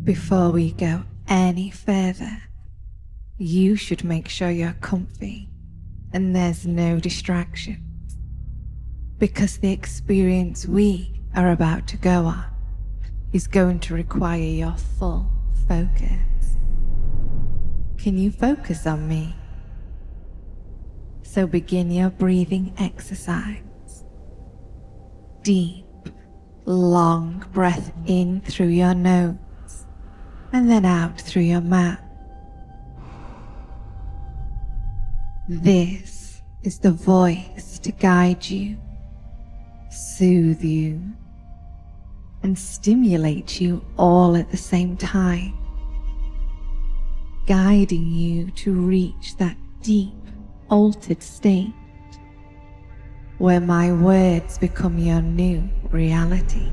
Before we go any further, you should make sure you're comfy and there's no distractions, because the experience we are about to go on is going to require your full focus. Can you focus on me? So begin your breathing exercise. Deep, long breath in through your nose and then out through your mouth. This is the voice to guide you, soothe you, and stimulate you all at the same time, guiding you to reach that deep, altered state where my words become your new reality.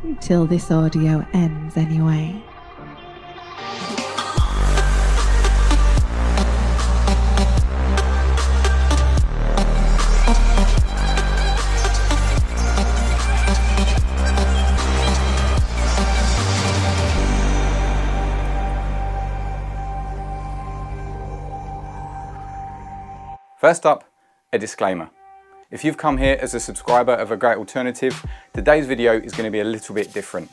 Until this audio ends anyway. First up, a disclaimer. If you've come here as a subscriber of A Great Alternative, today's video is going to be a little bit different.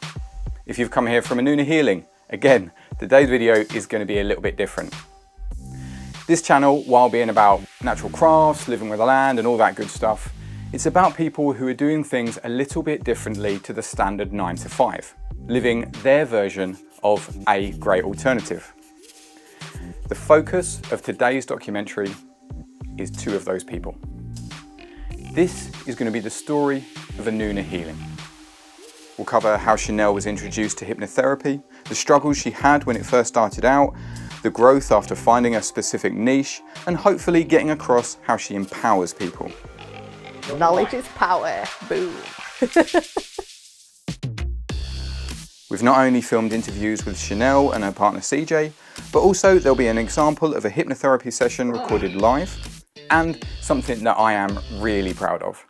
If you've come here from Anunna Healing, again, today's video is going to be a little bit different. This channel, while being about natural crafts, living with the land and all that good stuff, it's about people who are doing things a little bit differently to the standard 9 to 5, living their version of A Great Alternative. The focus of today's documentary is two of those people. This is going to be the story of Anunna Healing. We'll cover how Chanel was introduced to hypnotherapy, the struggles she had when it first started out, the growth after finding a specific niche, and hopefully getting across how she empowers people. Knowledge is power. Boom. We've not only filmed interviews with Chanel and her partner CJ, but also there'll be an example of a hypnotherapy session recorded live, and something that I am really proud of.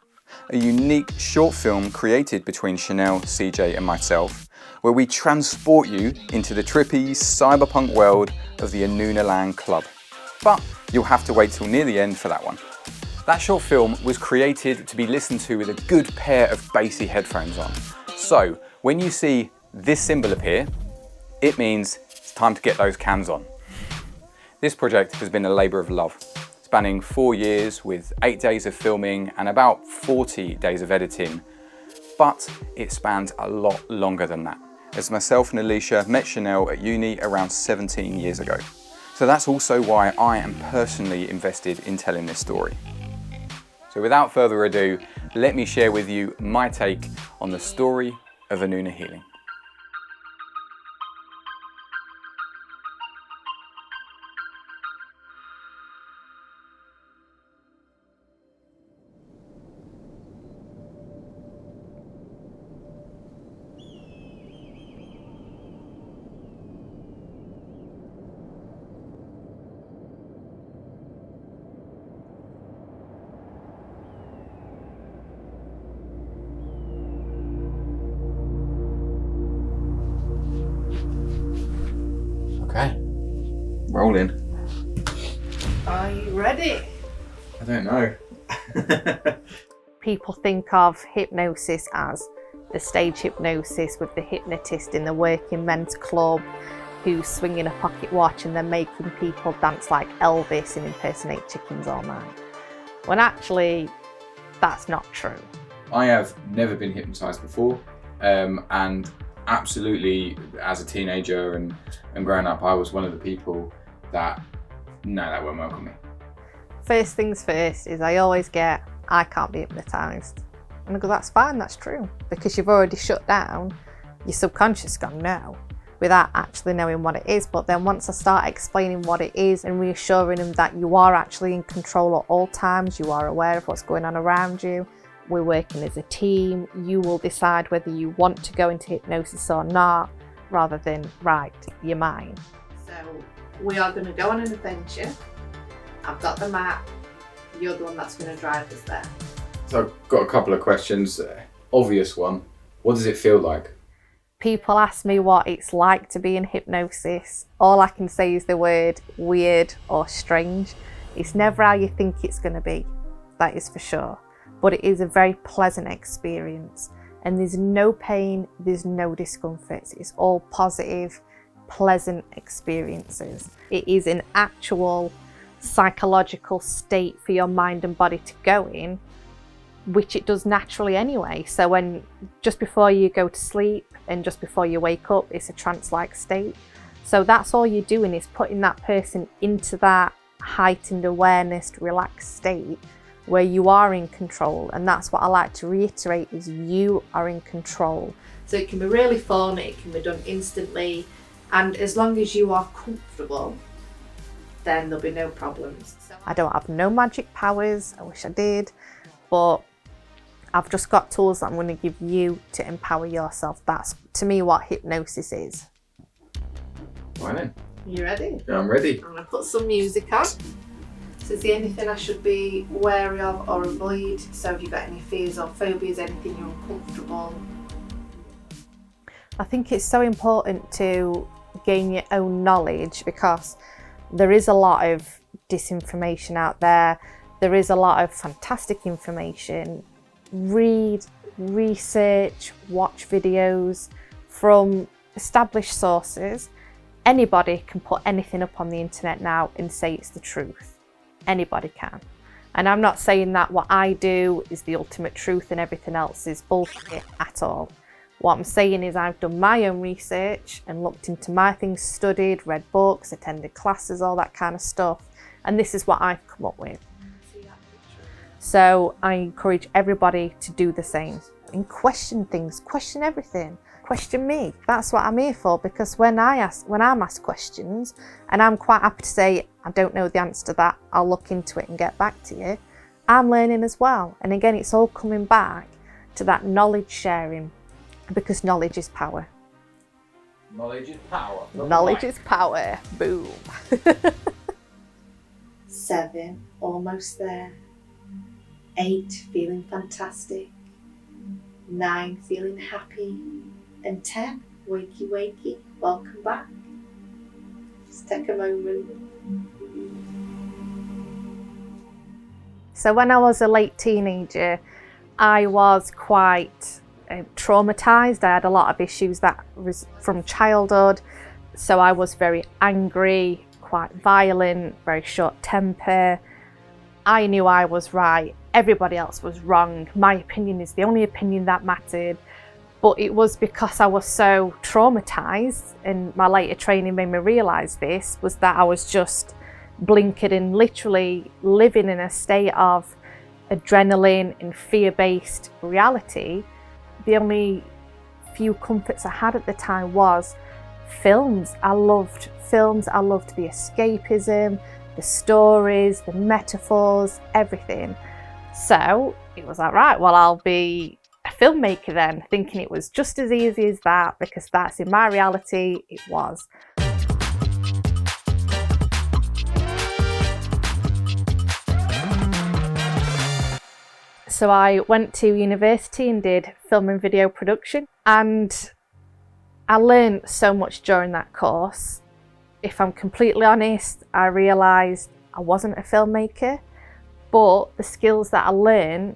A unique short film created between Chanel, CJ and myself, where we transport you into the trippy cyberpunk world of the Anunna Land Club. But you'll have to wait till near the end for that one. That short film was created to be listened to with a good pair of bassy headphones on. So when you see this symbol appear, it means it's time to get those cans on. This project has been a labour of love, spanning 4 years with 8 days of filming and about 40 days of editing, but it spans a lot longer than that, as myself and Alicia met Chanel at uni around 17 years ago. So that's also why I am personally invested in telling this story. So without further ado, let me share with you my take on the story of Anunna Healing. Okay, rolling. Are you ready? I don't know. People think of hypnosis as the stage hypnosis with the hypnotist in the working men's club who's swinging a pocket watch and then making people dance like Elvis and impersonate chickens all night. When actually, that's not true. I have never been hypnotised before, and absolutely as a teenager and growing up, I was one of the people that won't work on me. First things first is I always get, I can't be hypnotised. And I go, that's fine, that's true. Because you've already shut down, your subconscious gone no, without actually knowing what it is. But then once I start explaining what it is and reassuring them that you are actually in control at all times, you are aware of what's going on around you, we're working as a team, you will decide whether you want to go into hypnosis or not, rather than, right, you're mine. So we are going to go on an adventure. I've got the map. You're the one that's going to drive us there. So I've got a couple of questions. Obvious one, what does it feel like? People ask me what it's like to be in hypnosis. All I can say is the word weird or strange. It's never how you think it's going to be, that is for sure. But it is a very pleasant experience. And there's no pain, there's no discomfort. It's all positive, pleasant experiences. It is an actual psychological state for your mind and body to go in, which it does naturally anyway. So when just before you go to sleep and just before you wake up, it's a trance-like state. So that's all you're doing, is putting that person into that heightened awareness, relaxed state where you are in control. And that's what I like to reiterate, is you are in control. So it can be really fun, it can be done instantly, and as long as you are comfortable, then there'll be no problems. I don't have no magic powers, I wish I did, but I've just got tools that I'm going to give you to empower yourself. That's, to me, what hypnosis is. Right then. You ready? I'm ready. I'm going to put some music on. So is there anything I should be wary of or avoid? So have you got any fears or phobias, anything you're uncomfortable? I think it's so important to gain your own knowledge, because there is a lot of disinformation out there. There is a lot of fantastic information. Read, research, watch videos from established sources. Anybody can put anything up on the internet now and say it's the truth. Anybody can. And I'm not saying that what I do is the ultimate truth and everything else is bullshit at all. What I'm saying is I've done my own research and looked into my things, studied, read books, attended classes, all that kind of stuff. And this is what I've come up with. So I encourage everybody to do the same and question things, question everything, question me. That's what I'm here for, because when I'm asked questions, and I'm quite happy to say, I don't know the answer to that, I'll look into it and get back to you, I'm learning as well. And again, it's all coming back to that knowledge sharing, because knowledge is power. Knowledge is power. Knowledge is power. Boom. 7, almost there. 8, feeling fantastic. 9, feeling happy. And 10, wakey wakey, welcome back. Just take a moment. So when I was a late teenager, I was quite traumatized. I had a lot of issues that was from childhood. So I was very angry, quite violent, very short temper. I knew I was right, everybody else was wrong. My opinion is the only opinion that mattered. But it was because I was so traumatized, and my later training made me realize this, was that I was just blinkered and literally living in a state of adrenaline and fear-based reality. The only few comforts I had at the time was films. I loved films, I loved the escapism, the stories, the metaphors, everything. So it was like, right, well, I'll be a filmmaker then, thinking it was just as easy as that, because that's in my reality, it was. So I went to university and did film and video production, and I learned so much during that course. If I'm completely honest, I realised I wasn't a filmmaker, but the skills that I learned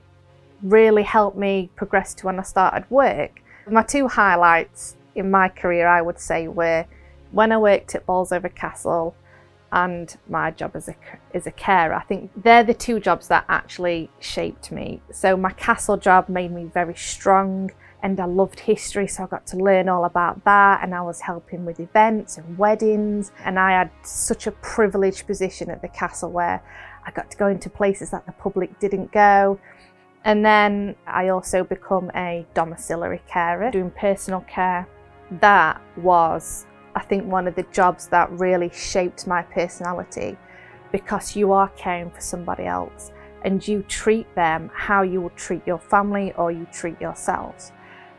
really helped me progress to when I started work. My 2 highlights in my career, I would say, were when I worked at Bolsover Castle and my job as a carer. I think they're the 2 jobs that actually shaped me. So my castle job made me very strong, and I loved history, so I got to learn all about that, and I was helping with events and weddings, and I had such a privileged position at the castle where I got to go into places that the public didn't go. And then I also become a domiciliary carer, doing personal care. That was, I think, one of the jobs that really shaped my personality, because you are caring for somebody else and you treat them how you would treat your family or you treat yourselves.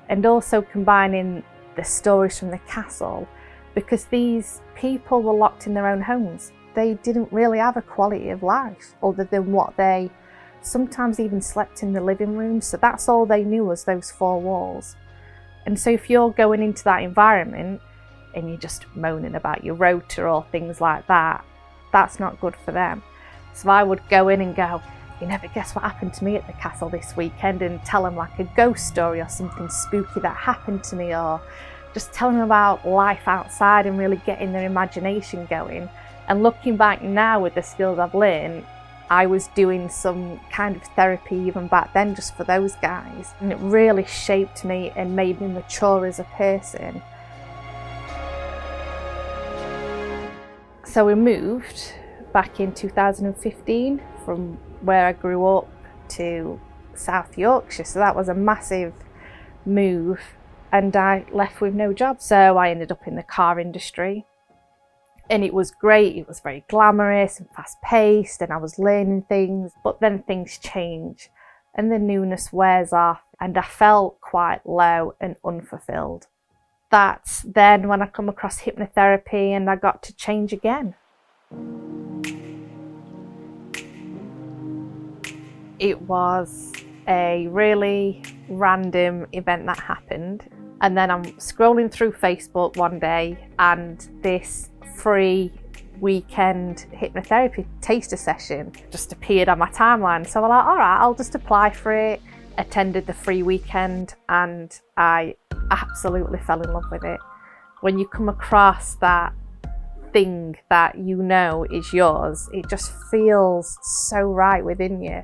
And also combining the stories from the castle, because these people were locked in their own homes. They didn't really have a quality of life other than what they sometimes even slept in the living room. So that's all they knew, was those 4 walls. And so if you're going into that environment and you're just moaning about your rota or things like that, that's not good for them. So I would go in and go, you never guess what happened to me at the castle this weekend, and tell them like a ghost story or something spooky that happened to me, or just tell them about life outside and really getting their imagination going. And looking back now with the skills I've learned, I was doing some kind of therapy even back then just for those guys. And it really shaped me and made me mature as a person. So we moved back in 2015 from where I grew up to South Yorkshire. So that was a massive move, and I left with no job. So I ended up in the car industry, and it was great. It was very glamorous and fast paced, and I was learning things, but then things change and the newness wears off, and I felt quite low and unfulfilled. That's then when I come across hypnotherapy and I got to change again. It was a really random event that happened, and then I'm scrolling through Facebook one day and this free weekend hypnotherapy taster session just appeared on my timeline. So I'm like, all right, I'll just apply for it. Attended the free weekend and I absolutely fell in love with it. When you come across that thing that you know is yours, it just feels so right within you.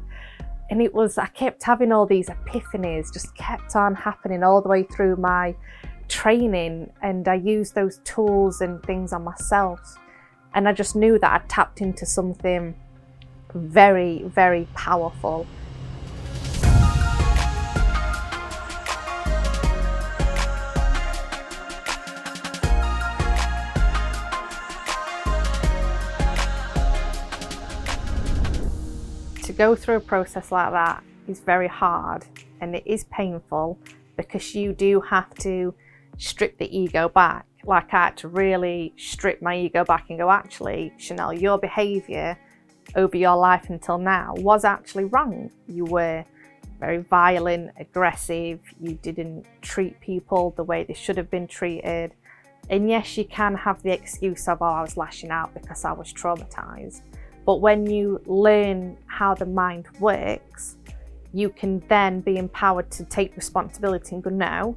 And I kept having all these epiphanies, just kept on happening all the way through my training, and I used those tools and things on myself. And I just knew that I'd tapped into something very, very powerful. To go through a process like that is very hard, and it is painful because you do have to strip the ego back. Like I had to really strip my ego back and go, actually, Chanel, your behaviour over your life until now was actually wrong. You were very violent, aggressive, you didn't treat people the way they should have been treated. And yes, you can have the excuse of, oh, I was lashing out because I was traumatised. But when you learn how the mind works, you can then be empowered to take responsibility and go, no,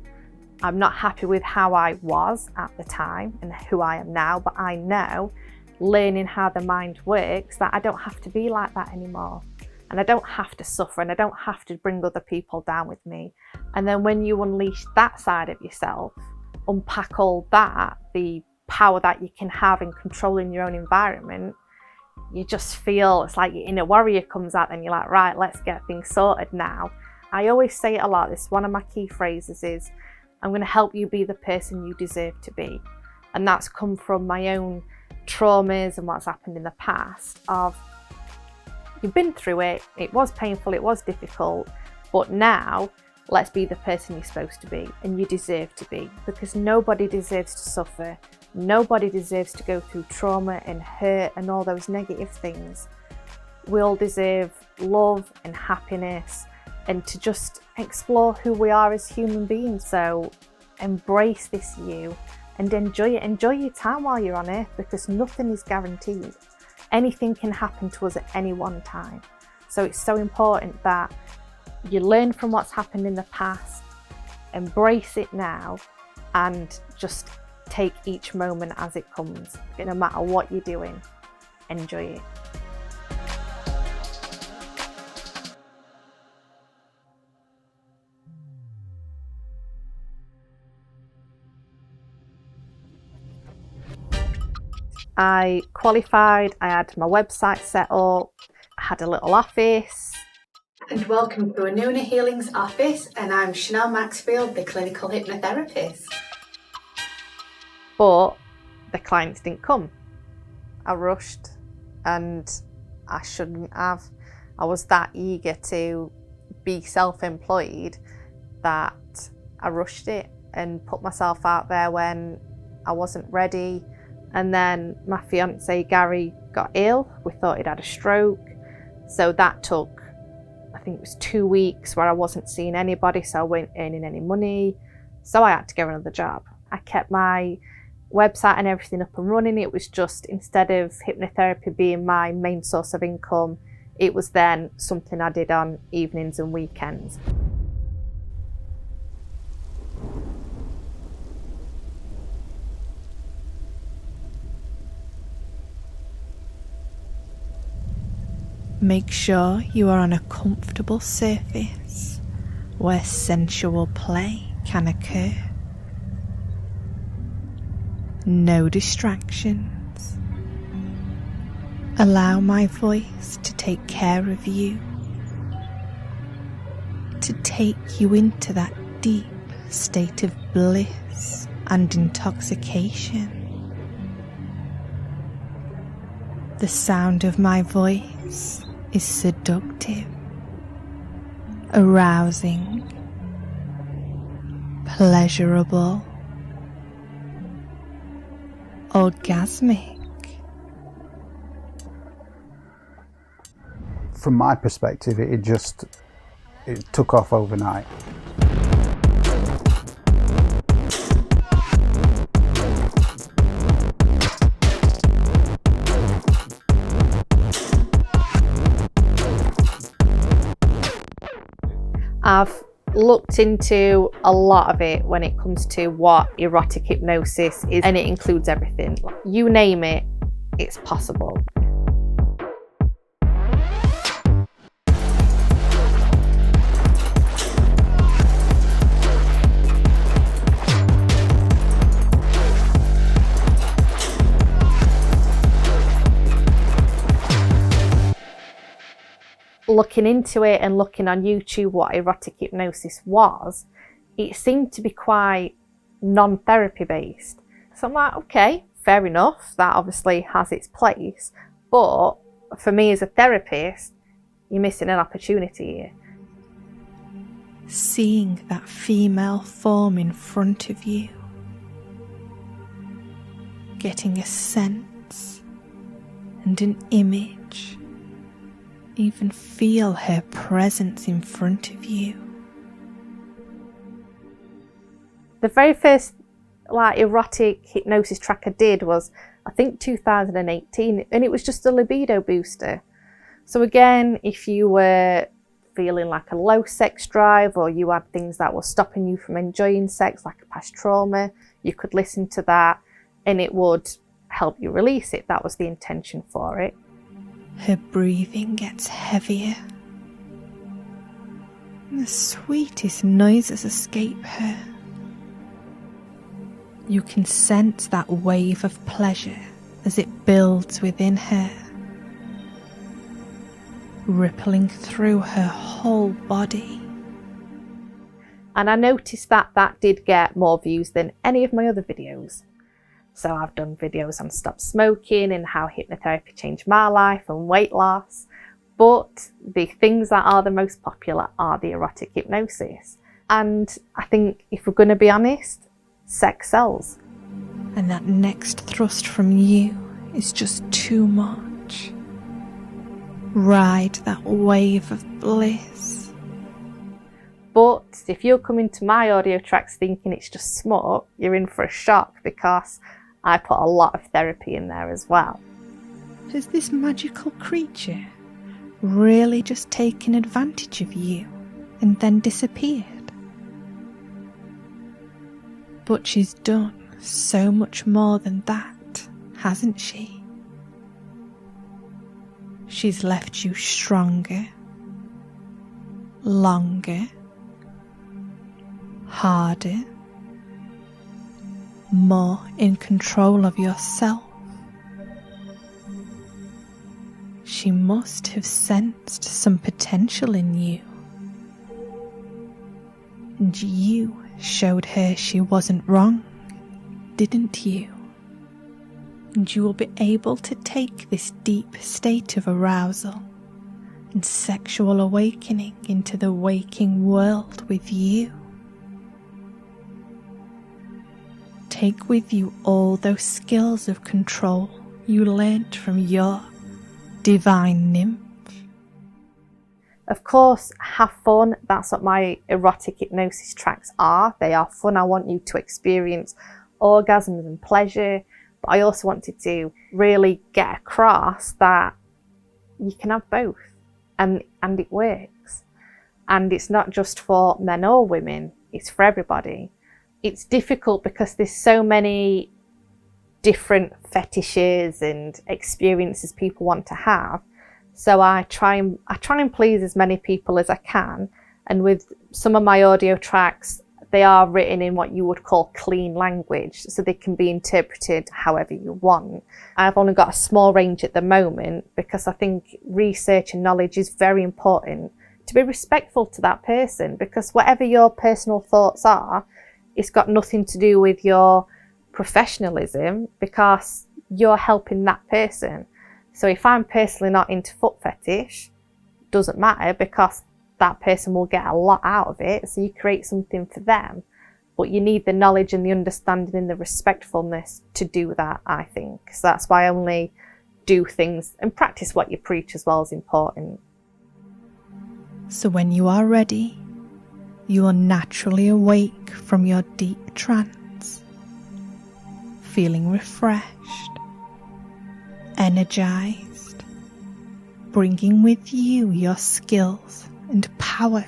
I'm not happy with how I was at the time and who I am now, but I know, learning how the mind works, that I don't have to be like that anymore. And I don't have to suffer, and I don't have to bring other people down with me. And then when you unleash that side of yourself, unpack all that, the power that you can have in controlling your own environment, you just feel it's like your inner warrior comes out and you're like, right, let's get things sorted now. I always say it a lot. This one of my key phrases is, I'm going to help you be the person you deserve to be. And that's come from my own traumas and what's happened in the past of, you've been through it, it was painful, it was difficult, but now let's be the person you're supposed to be and you deserve to be, because nobody deserves to suffer. Nobody deserves to go through trauma and hurt and all those negative things. We all deserve love and happiness and to just explore who we are as human beings. So embrace this you and enjoy it. Enjoy your time while you're on earth, because nothing is guaranteed. Anything can happen to us at any one time. So it's so important that you learn from what's happened in the past, embrace it now, and just take each moment as it comes. No matter what you're doing, enjoy it. I qualified, I had my website set up, I had a little office. And welcome to Anunna Healing's office, and I'm Chanel Maxfield, the clinical hypnotherapist. But the clients didn't come. I rushed, and I shouldn't have. I was that eager to be self-employed that I rushed it and put myself out there when I wasn't ready. And then my fiance Gary got ill. We thought he'd had a stroke. So that took, I think it was 2 weeks where I wasn't seeing anybody, so I wasn't earning any money. So I had to get another job. I kept my website and everything up and running. It was just, instead of hypnotherapy being my main source of income, it was then something I did on evenings and weekends. Make sure you are on a comfortable surface where sensual play can occur. No distractions. Allow my voice to take care of you, to take you into that deep state of bliss and intoxication. The sound of my voice is seductive, arousing, pleasurable, orgasmic. From my perspective, it took off overnight. I've looked into a lot of it when it comes to what erotic hypnosis is, and it includes everything. You name it, it's possible. Looking into it and looking on YouTube what erotic hypnosis was, it seemed to be quite non-therapy based. So I'm like, okay, fair enough, that obviously has its place, but for me as a therapist, you're missing an opportunity here. Seeing that female form in front of you, getting a sense and an image, even feel her presence in front of you. The very first erotic hypnosis track I did was, I think, 2018, and it was just a libido booster. So again, if you were feeling like a low sex drive, or you had things that were stopping you from enjoying sex, like a past trauma, you could listen to that and it would help you release it. That was the intention for it. Her breathing gets heavier. The sweetest noises escape her. You can sense that wave of pleasure as it builds within her, rippling through her whole body. And I noticed that that did get more views than any of my other videos. So I've done videos on stop smoking and how hypnotherapy changed my life and weight loss. But the things that are the most popular are the erotic hypnosis. And I think if we're going to be honest, sex sells. And that next thrust from you is just too much. Ride that wave of bliss. But if you're coming to my audio tracks thinking it's just smut, you're in for a shock, because I put a lot of therapy in there as well. Has this magical creature really just taken advantage of you and then disappeared? But she's done so much more than that, hasn't she? She's left you stronger, longer, harder, more in control of yourself. She must have sensed some potential in you, and you showed her she wasn't wrong, didn't you? And you will be able to take this deep state of arousal and sexual awakening into the waking world with you. Take with you all those skills of control you learnt from your divine nymph. Of course, have fun. That's what my erotic hypnosis tracks are. They are fun. I want you to experience orgasms and pleasure, but I also wanted to really get across that you can have both, and it works. And it's not just for men or women, it's for everybody. It's difficult because there's so many different fetishes and experiences people want to have. So I try and please as many people as I can. And with some of my audio tracks, they are written in what you would call clean language, so they can be interpreted however you want. I've only got a small range at the moment because I think research and knowledge is very important, to be respectful to that person, because whatever your personal thoughts are, it's got nothing to do with your professionalism, because you're helping that person. So if I'm personally not into foot fetish, doesn't matter, because that person will get a lot out of it. So you create something for them, but you need the knowledge and the understanding and the respectfulness to do that, I think. So that's why I only do things, and practice what you preach as well is important. So when you are ready, you will naturally awake from your deep trance, feeling refreshed, energized, bringing with you your skills and power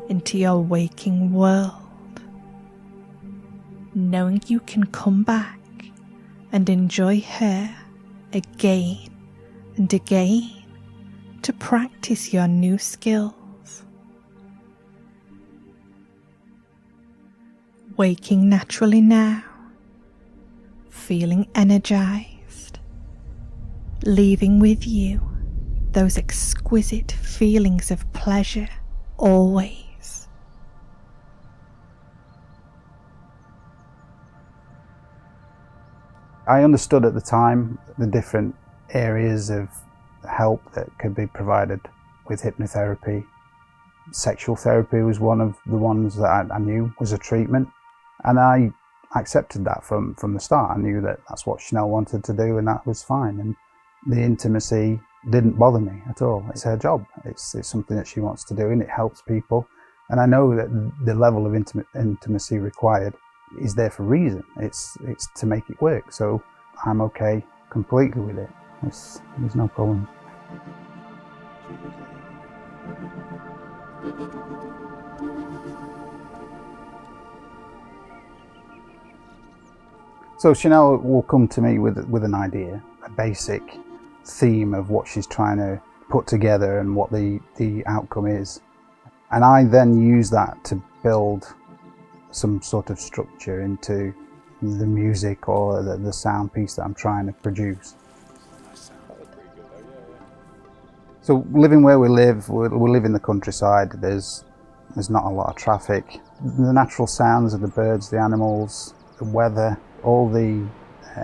into your waking world, knowing you can come back and enjoy her again and again to practice your new skills. Waking naturally now, feeling energized, leaving with you those exquisite feelings of pleasure always. I understood at the time the different areas of help that could be provided with hypnotherapy. Sexual therapy was one of the ones that I knew was a treatment, and I accepted that from the start. I knew that that's what Chanel wanted to do, and that was fine. And the intimacy didn't bother me at all. It's her job. It's something that she wants to do, and it helps people. And I know that the level of intimacy required is there for a reason. It's to make it work. So I'm okay completely with it. There's no problem. So Chanel will come to me with an idea, a basic theme of what she's trying to put together and what the outcome is. And I then use that to build some sort of structure into the music or the sound piece that I'm trying to produce. So living where we live in the countryside. There's not a lot of traffic. The natural sounds of the birds, the animals, the weather, all the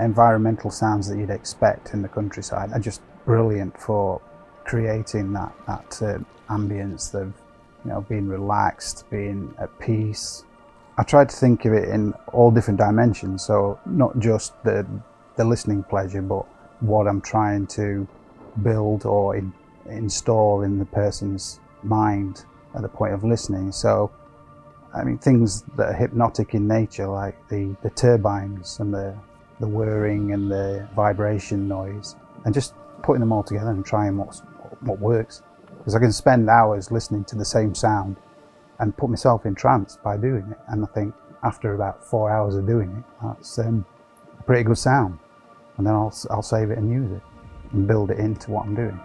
environmental sounds that you'd expect in the countryside are just brilliant for creating that ambience of, being relaxed, being at peace. I tried to think of it in all different dimensions, so not just the listening pleasure, but what I'm trying to build or install in the person's mind at the point of listening. So things that are hypnotic in nature, like the turbines and the whirring and the vibration noise, and just putting them all together and trying what works. Because I can spend hours listening to the same sound and put myself in trance by doing it. And I think after about 4 hours of doing it, that's a pretty good sound. And then I'll save it and use it and build it into what I'm doing.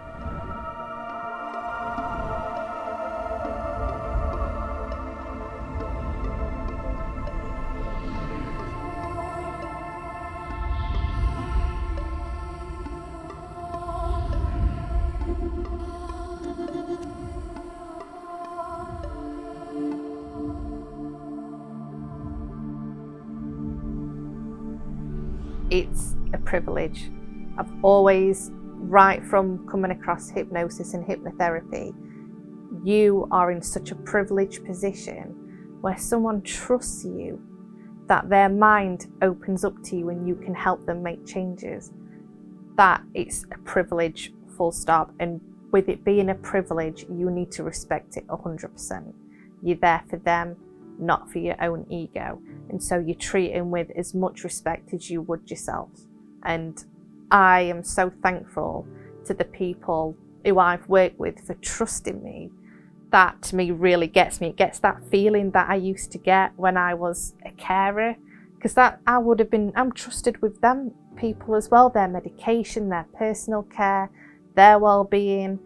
It's a privilege. I've always, right from coming across hypnosis and hypnotherapy, you are in such a privileged position where someone trusts you, that their mind opens up to you and you can help them make changes. That it's a privilege, full stop. And with it being a privilege, you need to respect it 100%. You're there for them, not for your own ego. And so you treat them with as much respect as you would yourself. And I am so thankful to the people who I've worked with for trusting me. That to me really gets me. It gets that feeling that I used to get when I was a carer, because that I'm trusted with them people as well, their medication, their personal care, their well-being.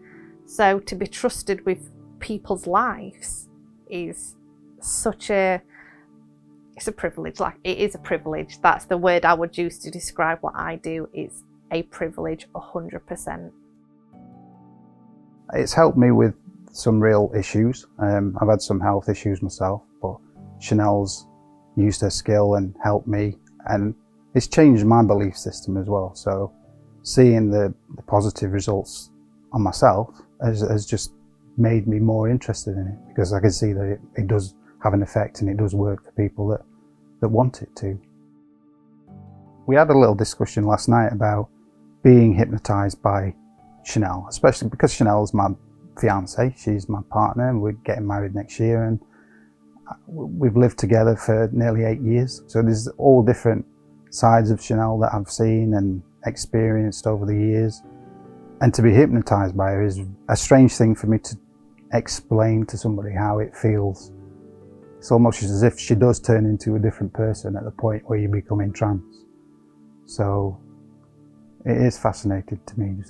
So to be trusted with people's lives is it's a privilege. Like, it is a privilege. That's the word I would use to describe what I do. It's a privilege, 100%. It's helped me with some real issues. I've had some health issues myself, but Chanel's used her skill and helped me, and it's changed my belief system as well. So seeing the positive results on myself has just made me more interested in it, because I can see that it does have an effect and it does work for people that want it to. We had a little discussion last night about being hypnotised by Chanel, especially because Chanel's my fiance, she's my partner, and we're getting married next year, and we've lived together for nearly 8 years. So there's all different sides of Chanel that I've seen and experienced over the years. And to be hypnotised by her is a strange thing for me to explain to somebody how it feels. It's almost as if she does turn into a different person at the point where you become in trance. So it is fascinating to me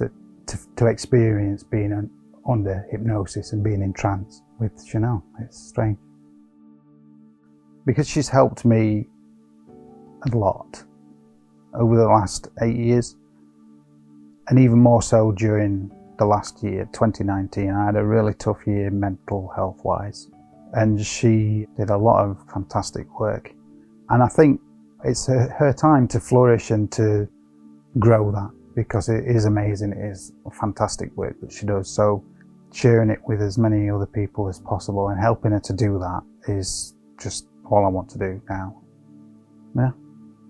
to experience being under hypnosis and being in trance with Chanel. It's strange. Because she's helped me a lot over the last 8 years, and even more so during the last year, 2019. I had a really tough year mental health wise, and she did a lot of fantastic work. And I think it's her time to flourish and to grow that, because it is amazing. It is fantastic work that she does. So sharing it with as many other people as possible and helping her to do that is just all I want to do now. Yeah,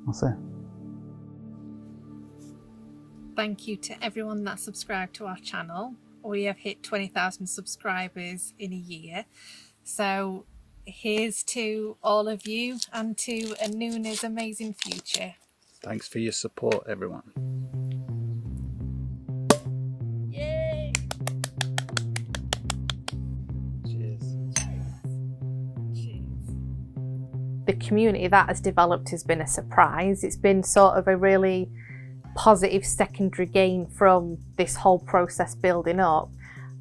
that's it. Thank you to everyone that subscribed to our channel. We have hit 20,000 subscribers in a year. So here's to all of you and to Anunna's amazing future. Thanks for your support, everyone. Yay! Cheers. Cheers. The community that has developed has been a surprise. It's been sort of a really positive secondary gain from this whole process building up,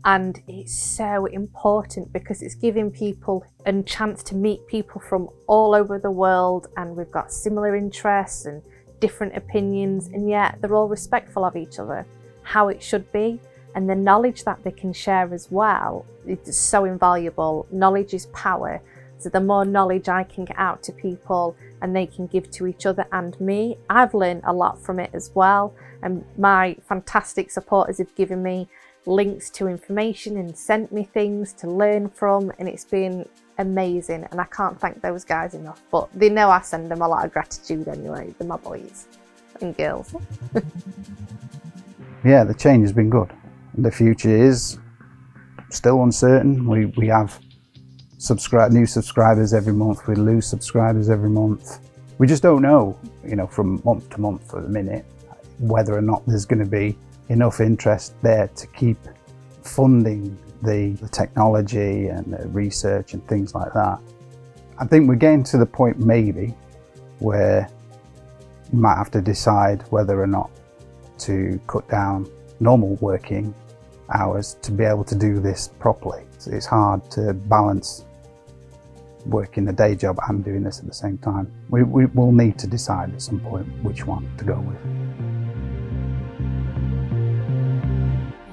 and it's so important because it's giving people a chance to meet people from all over the world, and we've got similar interests and different opinions, and yet they're all respectful of each other, how it should be, and the knowledge that they can share as well. It's so invaluable. Knowledge is power. So the more knowledge I can get out to people and they can give to each other and me, I've learned a lot from it as well. And my fantastic supporters have given me links to information and sent me things to learn from, and it's been amazing. And I can't thank those guys enough, but they know I send them a lot of gratitude anyway. They're my boys and girls. Yeah, the change has been good. The future is still uncertain. We have new subscribers every month. We lose subscribers every month. We just don't know, from month to month for the minute, whether or not there's going to be enough interest there to keep funding the technology and the research and things like that. I think we're getting to the point maybe where you might have to decide whether or not to cut down normal working hours to be able to do this properly. It's hard to balance working a day job and doing this at the same time. We will need to decide at some point which one to go with.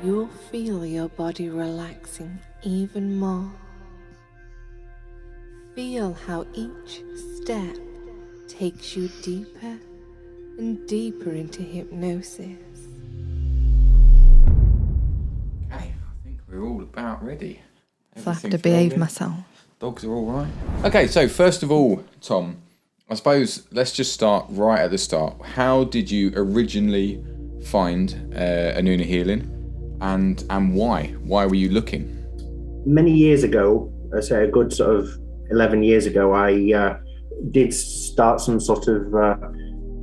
You'll feel your body relaxing even more. Feel how each step takes you deeper and deeper into hypnosis. Okay, I think we're all about ready. So I have to Everything's behave rolling. myself. Dogs are all right. Okay, so first of all, Tom, I suppose let's just start right at the start. How did you originally find Anunna Healing? and why? Why were you looking? Many years ago, I say a good sort of 11 years ago, I did start some sort of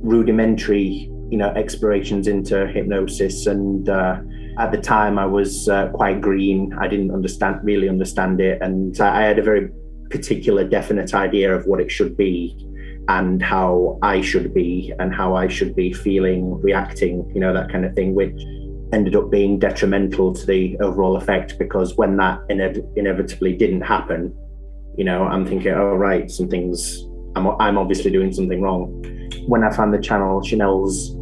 rudimentary, explorations into hypnosis. And at the time, I was quite green. I didn't really understand it, and I had a very particular, definite idea of what it should be, and how I should be, and how I should be feeling, reacting, that kind of thing, which ended up being detrimental to the overall effect, because when that inevitably didn't happen, I'm thinking, oh, right, I'm obviously doing something wrong. When I found the channel, Chanel's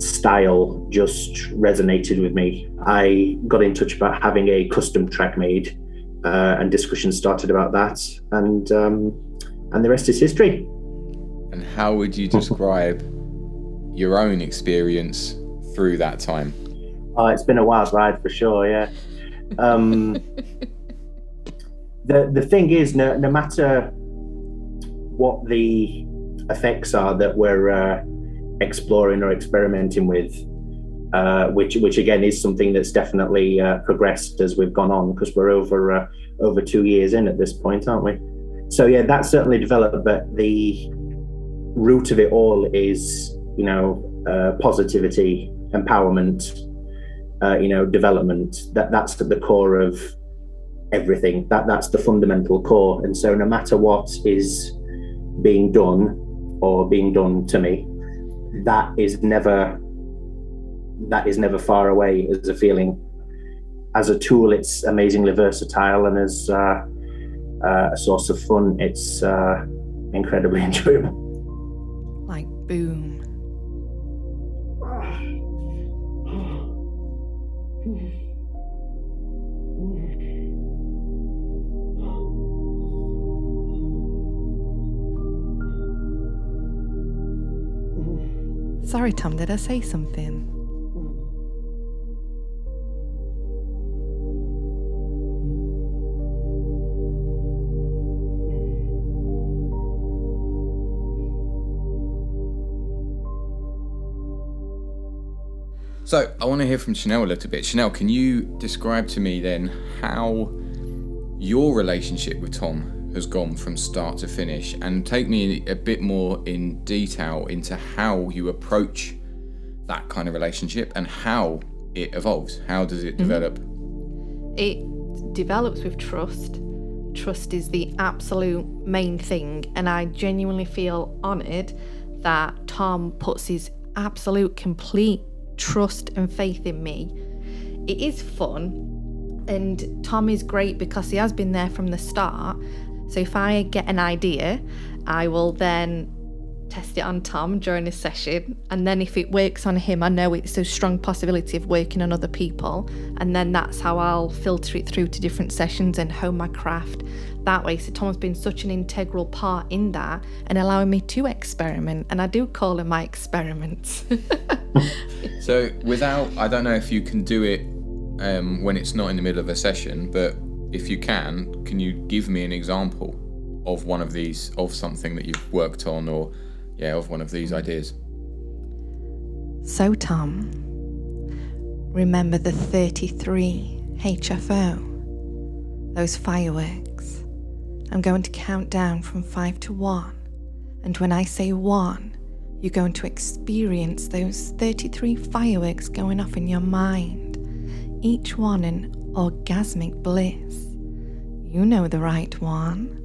style just resonated with me. I got in touch about having a custom track made, and discussions started about that, and the rest is history. And how would you describe your own experience through that time? Oh, it's been a wild ride for sure, yeah. The thing is, no matter what the effects are that we're exploring or experimenting with, which again is something that's definitely progressed as we've gone on, because we're over 2 years in at this point, aren't we? So yeah, that's certainly developed, but the root of it all is, positivity, empowerment, development. That's at the core of everything. That's the fundamental core. And so no matter what is being done or being done to me, that is never far away as a feeling. As a tool, it's amazingly versatile, and as a source of fun, it's incredibly enjoyable. Like boom. Sorry, Tom, did I say something? So I want to hear from Chanel a little bit. Chanel, can you describe to me then how your relationship with Tom has gone from start to finish, and take me a bit more in detail into how you approach that kind of relationship and how it evolves? How does it develop? It develops with trust. Trust is the absolute main thing, and I genuinely feel honoured that Tom puts his absolute complete trust and faith in me. It is fun, and Tom is great because he has been there from the start. So if I get an idea, I will then test it on Tom during a session, and then if it works on him, I know it's a strong possibility of working on other people, and then that's how I'll filter it through to different sessions and hone my craft that way. So Tom's been such an integral part in that and allowing me to experiment, and I do call them my experiments. So I don't know if you can do it when it's not in the middle of a session, but if you can you give me an example of one of these, of something that you've worked on, or of one of these ideas? So, Tom, remember the 33 HFO? Those fireworks? I'm going to count down from 5 to 1. And when I say 1, you're going to experience those 33 fireworks going off in your mind. Each one an orgasmic bliss. You know the right one.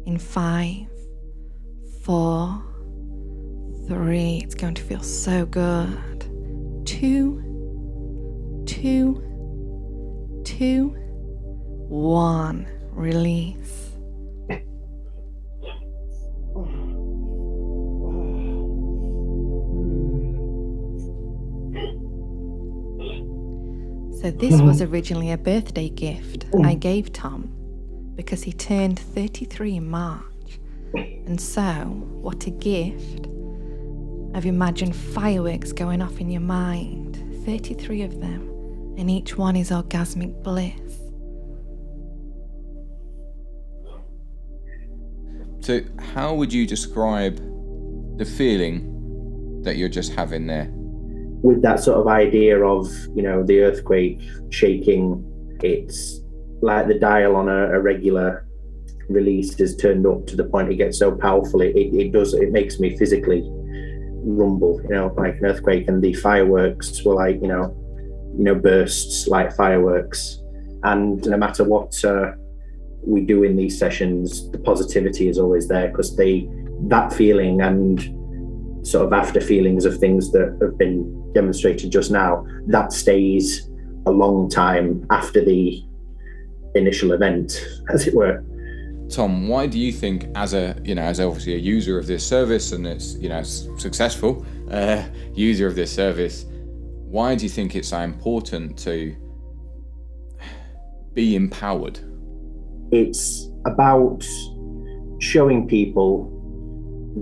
In 5, 4, 3, it's going to feel so good. 2, 2, 2, 1, release. So this was originally a birthday gift I gave Tom because he turned 33 in March. And so, what a gift. I've imagined fireworks going off in your mind, 33 of them, and each one is orgasmic bliss. So how would you describe the feeling that you're just having there? with that sort of idea of, the earthquake shaking, it's like the dial on a regular release is turned up to the point it gets so powerful, it makes me physically rumble, like an earthquake. And the fireworks were like, bursts like fireworks. And no matter what we do in these sessions, the positivity is always there, because that feeling and sort of after feelings of things that have been demonstrated just now, that stays a long time after the initial event, as it were. Tom, why do you think, as obviously a user of this service, and it's, successful user of this service, why do you think it's so important to be empowered? It's about showing people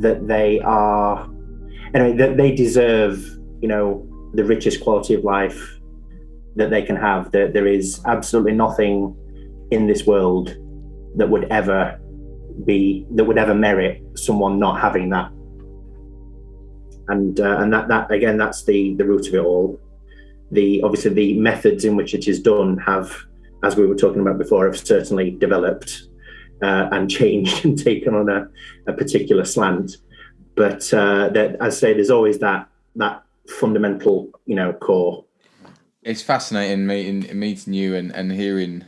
that they are, that they deserve, the richest quality of life that they can have. That there is absolutely nothing in this world that would ever merit someone not having that. And that again, that's the root of it all. Obviously the methods in which it is done have, as we were talking about before, have certainly developed and changed and taken on a particular slant. But that, as I say, there's always that fundamental, core. It's fascinating meeting you and hearing,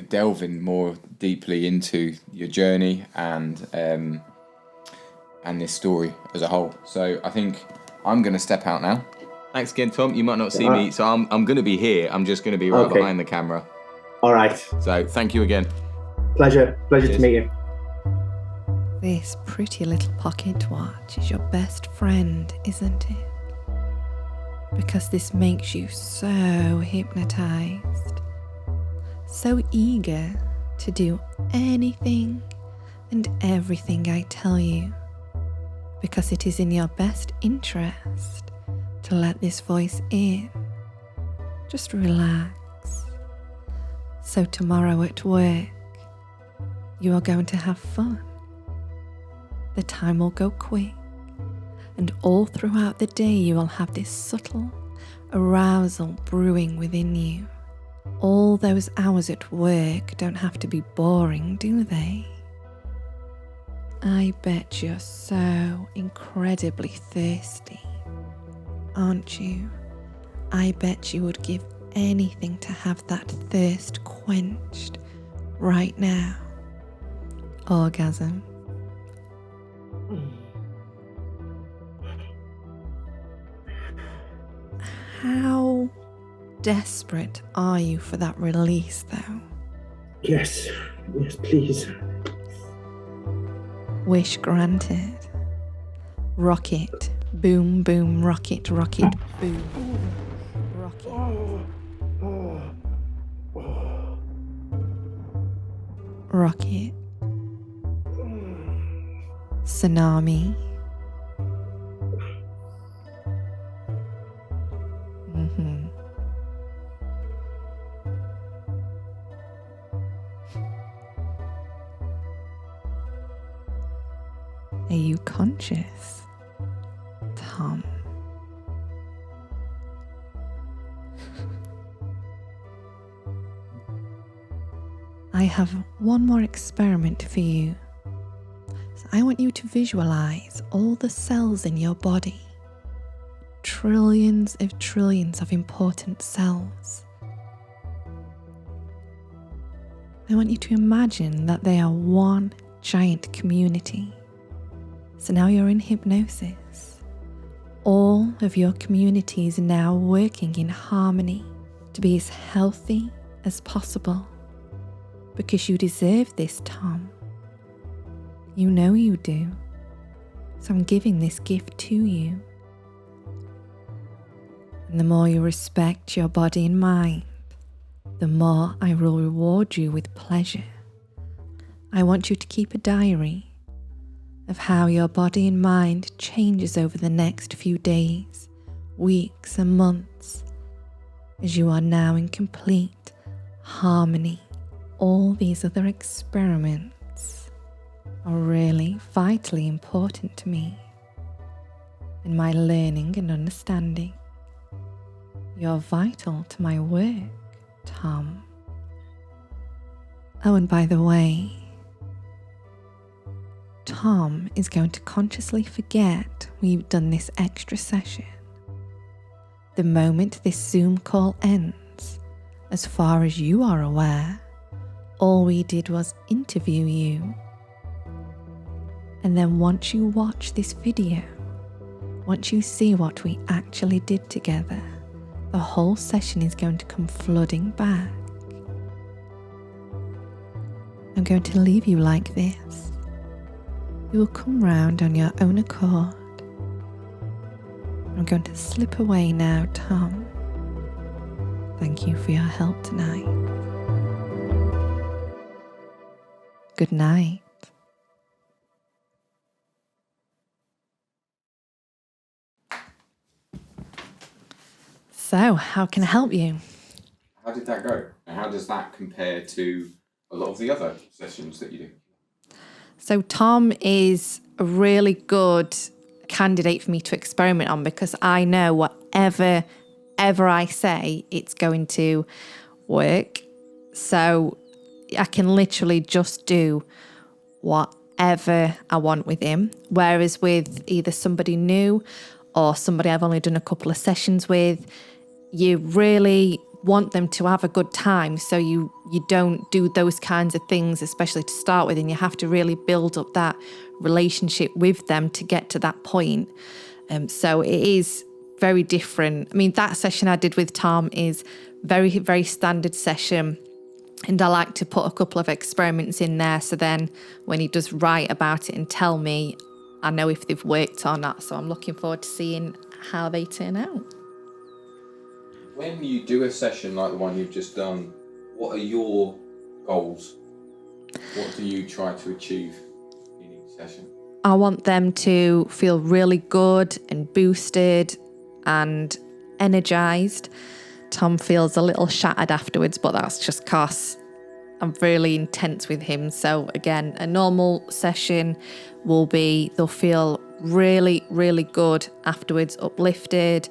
delving more deeply into your journey and this story as a whole. So I think I'm going to step out now. Thanks again, Tom. You might not see me, so I'm going to be here. I'm just going to be right behind the camera. All right. So thank you again. Pleasure to meet you. This pretty little pocket watch is your best friend, isn't it? Because this makes you so hypnotized, so eager to do anything and everything I tell you, because it is in your best interest to let this voice in. Just relax. So tomorrow at work, you are going to have fun. The time will go quick, and all throughout the day you will have this subtle arousal brewing within you. All those hours at work don't have to be boring, do they? I bet you're so incredibly thirsty, aren't you? I bet you would give anything to have that thirst quenched right now. Orgasm. How desperate are you for that release, though? Yes, please. Wish granted. Rocket, boom, boom, rocket, rocket, boom. Rocket. Rocket. Tsunami. Are you conscious, Tom? I have one more experiment for you. So I want you to visualize all the cells in your body. Trillions of important cells. I want you to imagine that they are one giant community. So now you're in hypnosis. All of your community is now working in harmony to be as healthy as possible. Because you deserve this, Tom. You know you do. So I'm giving this gift to you. And the more you respect your body and mind, the more I will reward you with pleasure. I want you to keep a diary of how your body and mind changes over the next few days, weeks and months, as you are now in complete harmony. All these other experiments are really vitally important to me. and my learning and understanding. You're vital to my work, Tom. Oh, and by the way, Tom is going to consciously forget we've done this extra session. The moment this Zoom call ends, as far as you are aware, all we did was interview you. And then once you watch this video, once you see what we actually did together, the whole session is going to come flooding back. I'm going to leave you like this. You will come round on your own accord. I'm going to slip away now, Tom. Thank you for your help tonight. Good night. So, how can I help you? How did that go? And how does that compare to a lot of the other sessions that you do? So Tom is a really good candidate for me to experiment on, because I know whatever I say, it's going to work. So I can literally just do whatever I want with him. Whereas with either somebody new or somebody I've only done a couple of sessions with, you really want them to have a good time, so you don't do those kinds of things, especially to start with, and you have to really build up that relationship with them to get to that point. So it is very different. I mean, that session I did with Tom is very, very standard session, and I like to put a couple of experiments in there, so then when he does write about it and tell me, I know if they've worked or not. So I'm looking forward to seeing how they turn out. When you do a session like the one you've just done, what are your goals? What do you try to achieve in each session? I want them to feel really good and boosted and energized. Tom feels a little shattered afterwards, but that's just because I'm really intense with him. So again, a normal session will be, they'll feel really, really good afterwards, uplifted,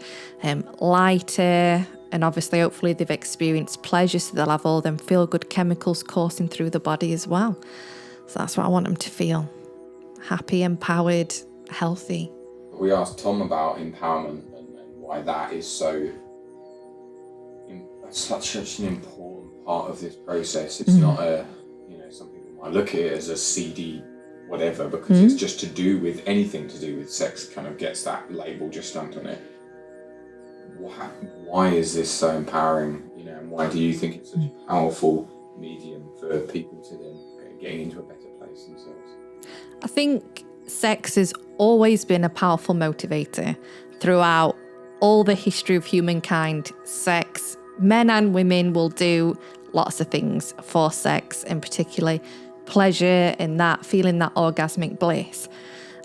lighter, and obviously hopefully they've experienced pleasure, so they'll have all them feel-good chemicals coursing through the body as well. So that's what I want them to feel. Happy, empowered, healthy. We asked Tom about empowerment and why that is such an important part of this process. It's not some people might look at it as a CD whatever, because it's just to do with anything to do with sex, kind of gets that label just stamped on it. Why is this so empowering? And why do you think it's such a powerful medium for people to then getting into a better place themselves? I think sex has always been a powerful motivator throughout all the history of humankind. Sex, men and women will do lots of things for sex, and particularly pleasure and that feeling that orgasmic bliss.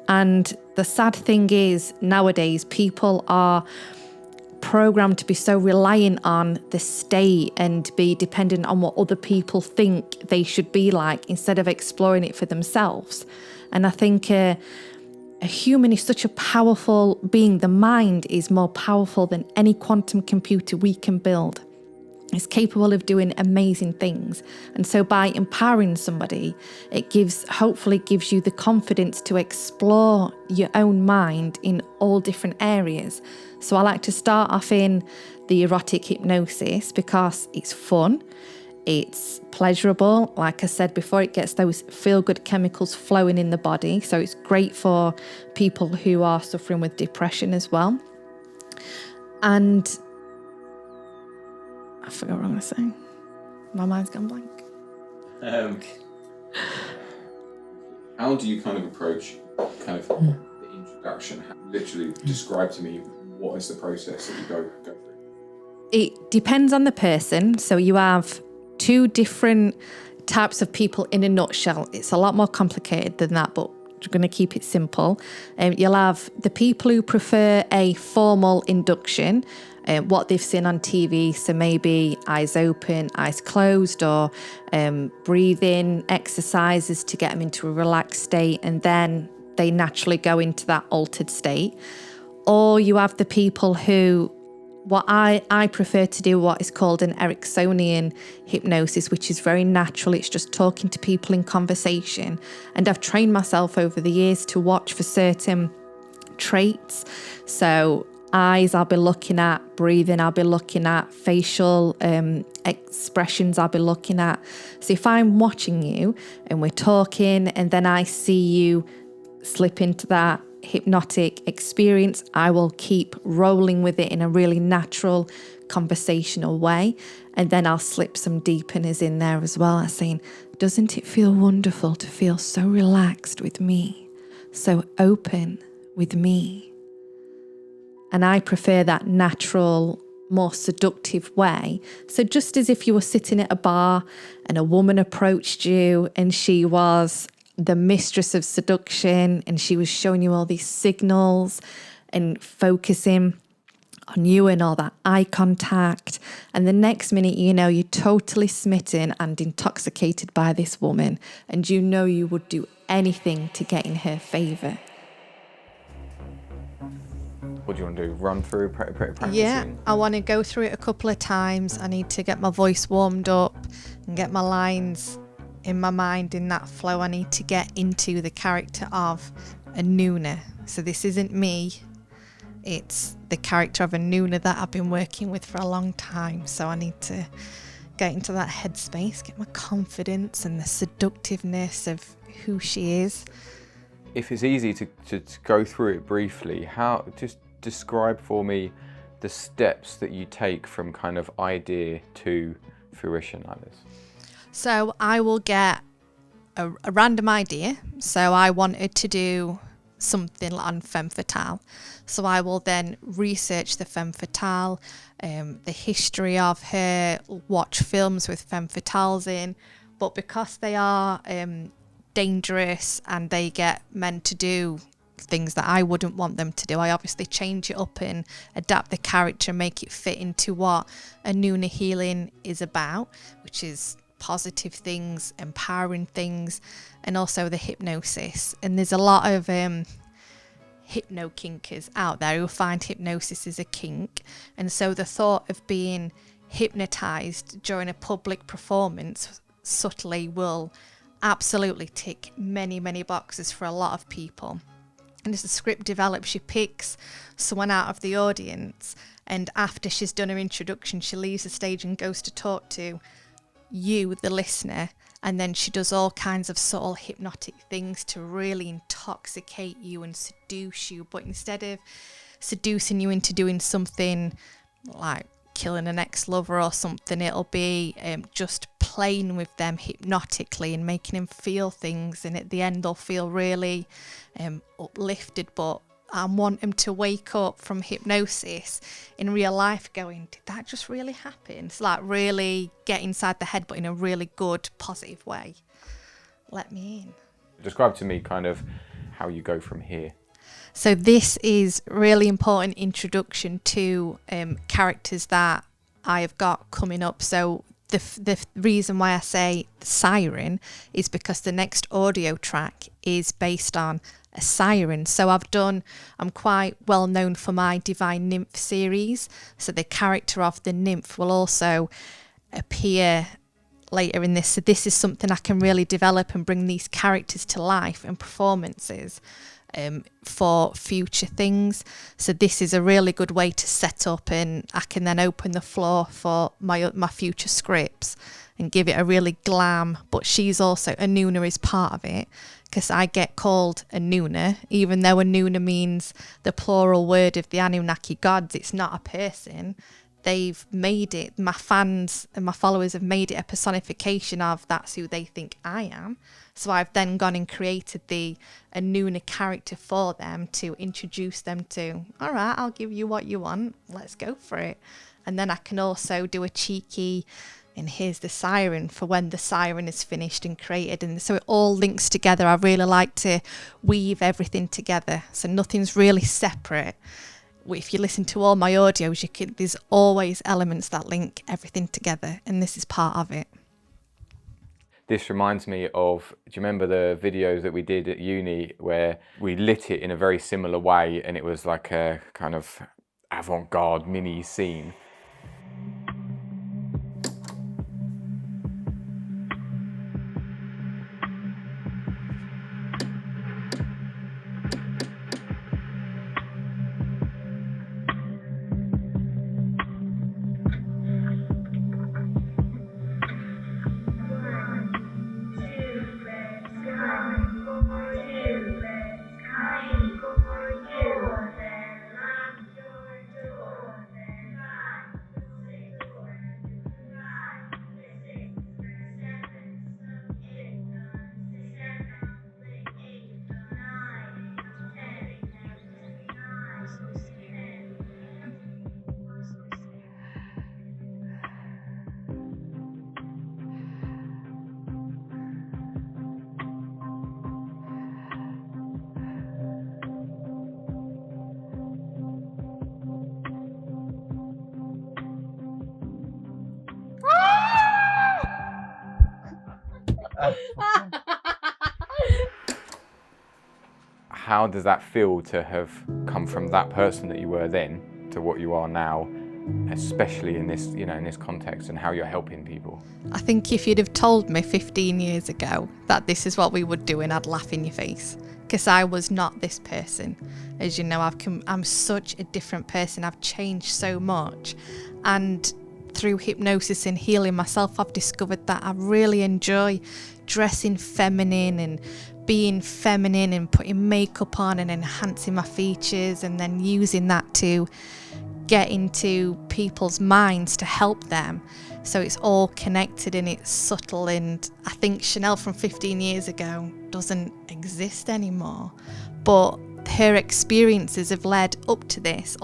And the sad thing is, nowadays people are programmed to be so reliant on the state and be dependent on what other people think they should be like, instead of exploring it for themselves. And I think a human is such a powerful being. The mind is more powerful than any quantum computer we can build. It's capable of doing amazing things. And so by empowering somebody, it hopefully gives you the confidence to explore your own mind in all different areas. So I like to start off in the erotic hypnosis because it's fun, it's pleasurable. Like I said before, it gets those feel-good chemicals flowing in the body. So it's great for people who are suffering with depression as well. And I forgot what I'm going to say. My mind's gone blank. How do you kind of approach the introduction? Literally describe to me, what is the process that you go through? It depends on the person. So you have two different types of people in a nutshell. It's a lot more complicated than that, but we're going to keep it simple. You'll have the people who prefer a formal induction, what they've seen on TV, so maybe eyes open, eyes closed, or breathing exercises to get them into a relaxed state, and then they naturally go into that altered state. Or you have the people who, what I prefer to do what is called an Ericksonian hypnosis, which is very natural. It's just talking to people in conversation. And I've trained myself over the years to watch for certain traits. So eyes I'll be looking at, breathing I'll be looking at, facial expressions I'll be looking at. So if I'm watching you and we're talking and then I see you slip into that hypnotic experience, I will keep rolling with it in a really natural conversational way, and then I'll slip some deepeners in there as well, as saying, doesn't it feel wonderful to feel so relaxed with me, so open with me? And I prefer that natural, more seductive way. So just as if you were sitting at a bar and a woman approached you and she was the mistress of seduction and she was showing you all these signals and focusing on you and all that eye contact, and the next minute you know you're totally smitten and intoxicated by this woman, and you know you would do anything to get in her favour. What do you want to do? Run through practicing? Yeah, I want to go through it a couple of times. I need to get my voice warmed up and get my lines in my mind in that flow. I need to get into the character of Anunna. So this isn't me, it's the character of Anunna that I've been working with for a long time. So I need to get into that headspace, get my confidence and the seductiveness of who she is. If it's easy to go through it briefly, how, just describe for me the steps that you take from kind of idea to fruition like this. So I will get a random idea. So I wanted to do something on femme fatale. So I will then research the femme fatale, the history of her, watch films with femme fatales in. But because they are dangerous and they get men to do things that I wouldn't want them to do, I obviously change it up and adapt the character and make it fit into what Anunna Healing is about, which is positive things, empowering things, and also the hypnosis. And there's a lot of hypno-kinkers out there who find hypnosis is a kink, and so the thought of being hypnotized during a public performance subtly will absolutely tick many boxes for a lot of people. And as the script develops, she picks someone out of the audience, and after she's done her introduction, she leaves the stage and goes to talk to you, the listener, and then she does all kinds of subtle hypnotic things to really intoxicate you and seduce you. But instead of seducing you into doing something like killing an ex-lover or something, it'll be just playing with them hypnotically and making them feel things, and at the end they'll feel really uplifted. But I want them to wake up from hypnosis in real life going, did that just really happen? It's like really get inside the head, but in a really good, positive way. Let me in. Describe to me kind of how you go from here. So this is really important introduction to characters that I have got coming up. So the reason why I say the siren is because the next audio track is based on a siren. So I'm quite well known for my Divine Nymph series. So the character of the nymph will also appear later in this. So this is something I can really develop and bring these characters to life and performances for future things. So this is a really good way to set up, and I can then open the floor for my future scripts and give it a really glam. But she's also, Anunna is part of it, because I get called Anunna, even though Anunna means the plural word of the Anunnaki gods. It's not a person. They've made it, my fans and my followers have made it a personification of that's who they think I am. So I've then gone and created the Anunna character for them to introduce them to, all right, I'll give you what you want, let's go for it. And then I can also do a cheeky, and here's the siren for when the siren is finished and created. And so it all links together. I really like to weave everything together, so nothing's really separate. If you listen to all my audios, there's always elements that link everything together, and this is part of it. This reminds me of, do you remember the videos that we did at uni where we lit it in a very similar way and it was like a kind of avant-garde mini scene? How does that feel to have come from that person that you were then to what you are now, especially in this, you know, in this context, and how you're helping people? I think if you'd have told me 15 years ago that this is what we would do, and I'd laugh in your face, because I was not this person. As you know, I'm such a different person. I've changed so much, and through hypnosis and healing myself, I've discovered that I really enjoy dressing feminine and being feminine and putting makeup on and enhancing my features, and then using that to get into people's minds to help them. So it's all connected and it's subtle, and I think Chanel from 15 years ago doesn't exist anymore. But her experiences have led up to this.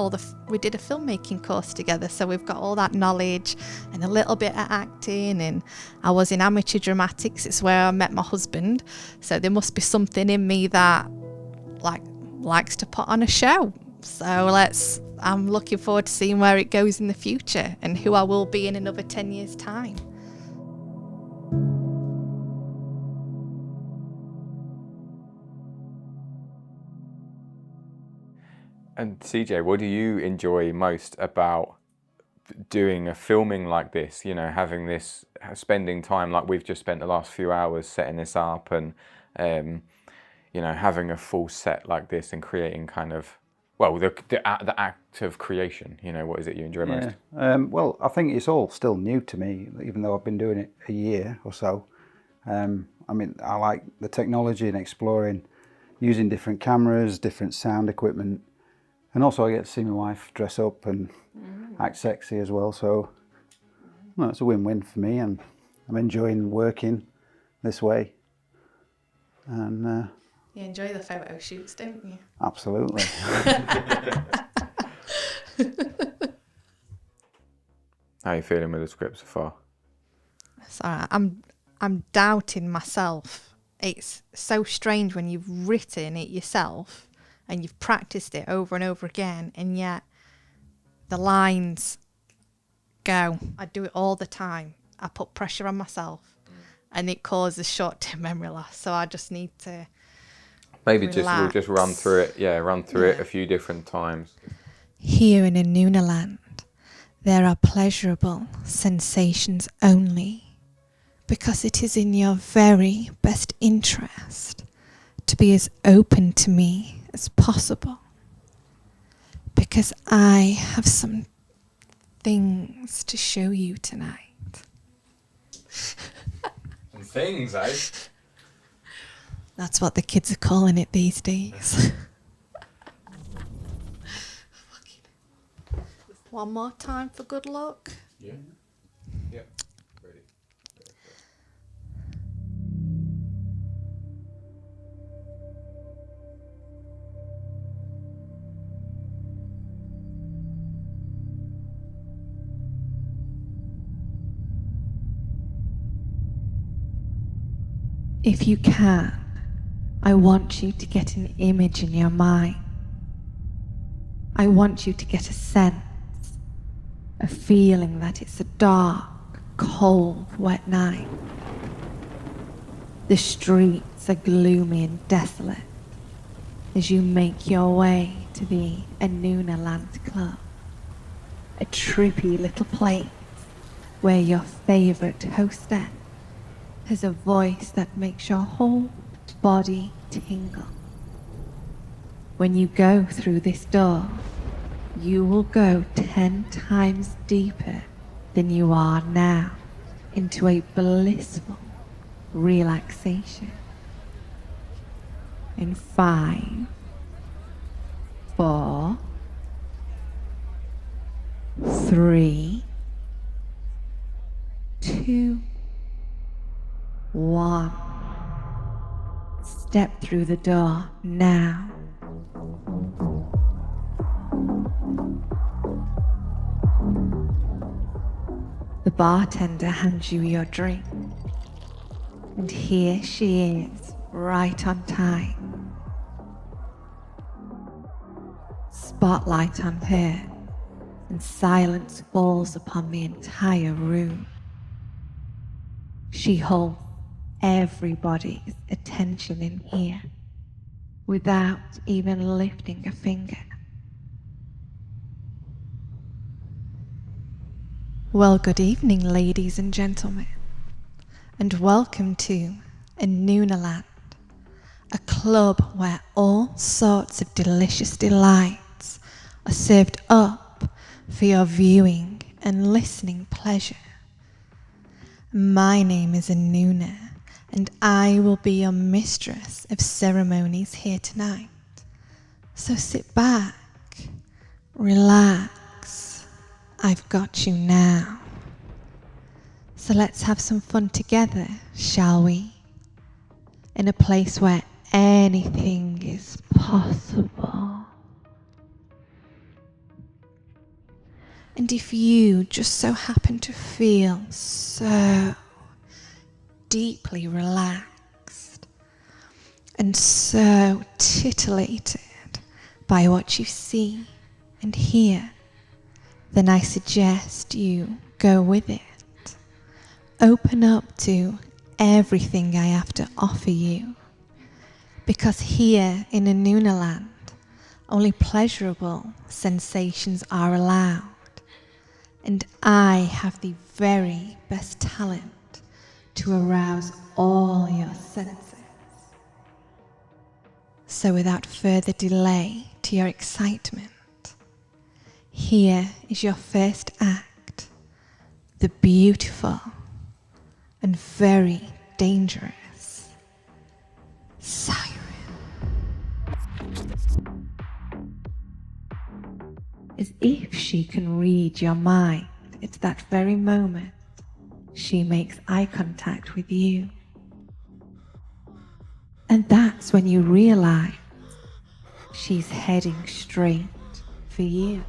We did a filmmaking course together, so we've got all that knowledge and a little bit of acting, and I was in amateur dramatics. It's where I met my husband, so there must be something in me that likes to put on a show. So I'm looking forward to seeing where it goes in the future and who I will be in another 10 years' time. And CJ, what do you enjoy most about doing a filming like this? You know, having this, spending time like we've just spent the last few hours setting this up, and you know, having a full set like this and creating kind of, well, the act of creation. You know, what is it you enjoy most? Well, I think it's all still new to me, even though I've been doing it a year or so. I mean, I like the technology and exploring, using different cameras, different sound equipment. And also I get to see my wife dress up and act sexy as well. So, well, it's a win-win for me, and I'm enjoying working this way. And You enjoy the photo shoots, don't you? Absolutely. How are you feeling with the script so far? Sorry, I'm doubting myself. It's so strange when you've written it yourself and you've practiced it over and over again, and yet the lines go. I do it all the time. I put pressure on myself, and it causes short-term memory loss. So I just need to Maybe relax. we'll just run through it. Yeah, run through it a few different times. Here in Anunna land, there are pleasurable sensations only, because it is in your very best interest to be as open to me as possible, because I have some things to show you tonight. Some things, eh? That's what the kids are calling it these days. One more time for good luck. Yeah. Yep. Ready. If you can, I want you to get an image in your mind. I want you to get a sense, a feeling that it's a dark, cold, wet night. The streets are gloomy and desolate as you make your way to the Anunna Land Club, a trippy little place where your favourite hostess has a voice that makes your whole body tingle. When you go through this door, you will go 10 times deeper than you are now into a blissful relaxation. In 5, 4, 3, 2, 1. Step through the door now. The bartender hands you your drink, and here she is, right on time. Spotlight on her, and silence falls upon the entire room. She holds everybody's attention in here, without even lifting a finger. Well, good evening, ladies and gentlemen, and welcome to Anunna Land, a club where all sorts of delicious delights are served up for your viewing and listening pleasure. My name is Anunna, and I will be your mistress of ceremonies here tonight. So sit back, relax, I've got you now. So let's have some fun together, shall we? In a place where anything is possible. And if you just so happen to feel so deeply relaxed and so titillated by what you see and hear, then I suggest you go with it. Open up to everything I have to offer you, because here in Anunna Land, only pleasurable sensations are allowed, and I have the very best talent to arouse all your senses. So without further delay to your excitement, here is your first act, the beautiful and very dangerous Siren. As if she can read your mind at that very moment, she makes eye contact with you. And that's when you realize she's heading straight for you.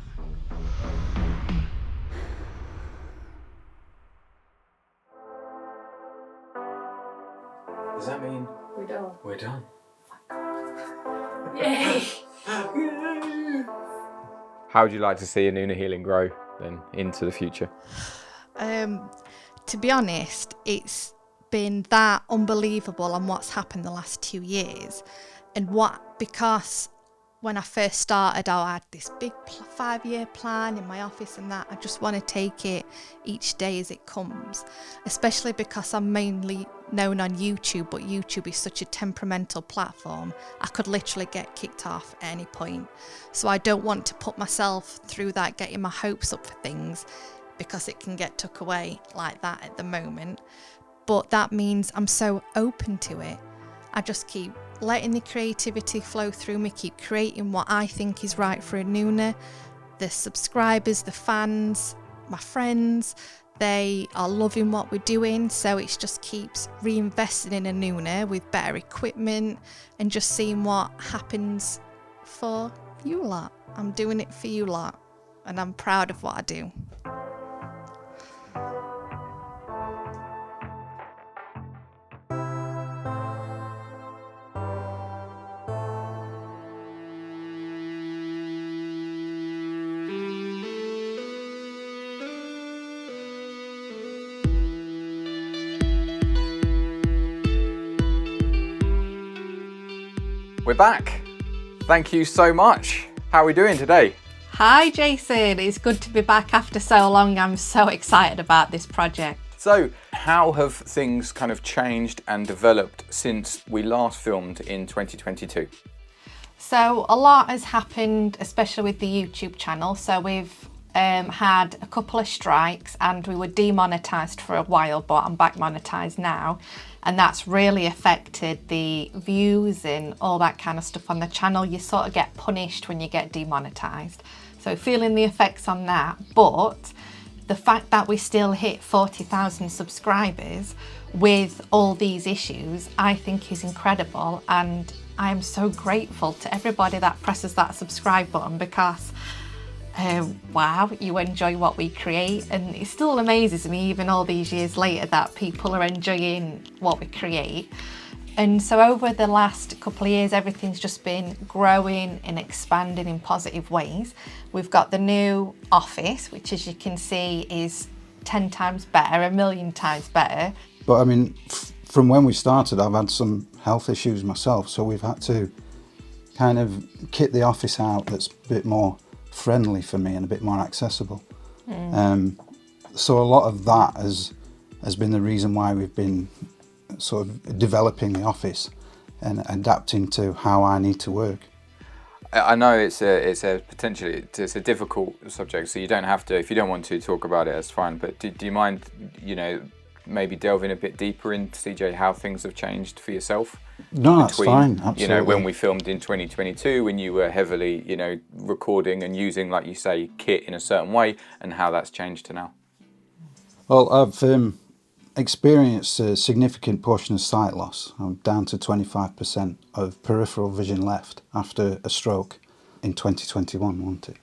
Does that mean We're done. we're done? Yay! How would you like to see Anunna Healing grow then into the future? To be honest, it's been that unbelievable on what's happened the last 2 years, and because when I first started, I had this big 5-year plan in my office and that. I just want to take it each day as it comes, especially because I'm mainly known on YouTube, but YouTube is such a temperamental platform. I could literally get kicked off at any point. So I don't want to put myself through that, getting my hopes up for things, because it can get took away like that at the moment. But that means I'm so open to it. I just keep letting the creativity flow through me, keep creating what I think is right for Anunna. The subscribers, the fans, my friends, they are loving what we're doing, so it just keeps reinvesting in Anunna with better equipment and just seeing what happens for you lot. I'm doing it for you lot, and I'm proud of what I do. We're back. Thank you so much. How are we doing today? Hi Jason, it's good to be back after so long. I'm so excited about this project. So, how have things kind of changed and developed since we last filmed in 2022? So a lot has happened, especially with the YouTube channel. So we've had a couple of strikes and we were demonetized for a while, but I'm back monetized now. And that's really affected the views and all that kind of stuff on the channel. You sort of get punished when you get demonetized. So feeling the effects on that, but the fact that we still hit 40,000 subscribers with all these issues, I think is incredible. And I am so grateful to everybody that presses that subscribe button because wow, you enjoy what we create, and it still amazes me even all these years later that people are enjoying what we create. And so over the last couple of years, everything's just been growing and expanding in positive ways. We've got the new office, which as you can see is 10 times better, a million times better. But I mean, from when we started, I've had some health issues myself, so we've had to kind of kit the office out that's a bit more friendly for me and a bit more accessible. So a lot of that has been the reason why we've been sort of developing the office and adapting to how I need to work. I know it's a difficult subject, so you don't have to, if you don't want to talk about it, that's fine. But do you mind, maybe delving a bit deeper into, CJ, how things have changed for yourself? No, that's fine, absolutely. When we filmed in 2022, when you were heavily, recording and using, like you say, kit in a certain way, and how that's changed to now. Well, I've experienced a significant portion of sight loss. I'm down to 25% of peripheral vision left after a stroke in 2021, wasn't it?